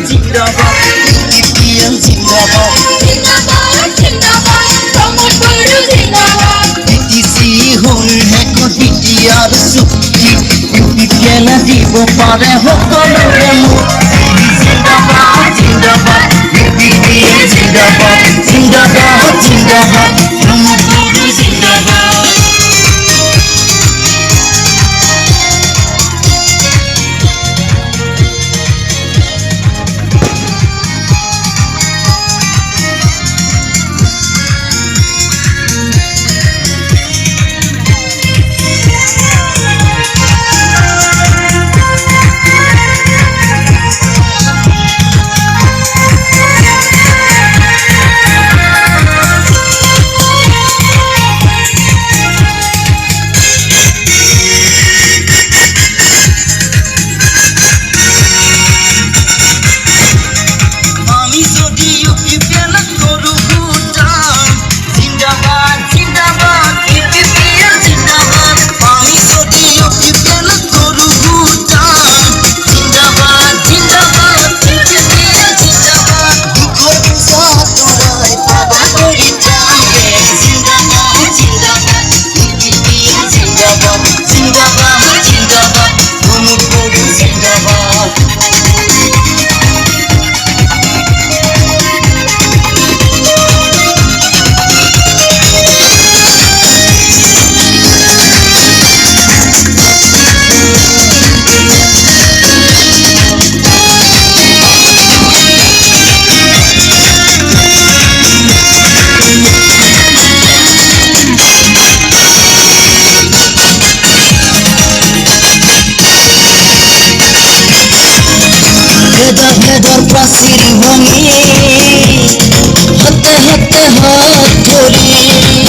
जिंदाबाद बीपीएल जिंदाबाद जिंदाबाद जिंदाबाद प्रमोद बोडो जिंदाबाद बीटीसी हल है को बीटीआर चुक्ति बीपीएल দিব পাৰে সকলোৰে মুক্তি जिंदाबाद जिंदाबाद बीपीएल जिंदाबाद जिंदाबाद जिंदाबाद प्रमोद बोडो जिंदाबाद ভেদৰ প্ৰাচীৰ ভাঙি হাতে হাতে হাত ধৰি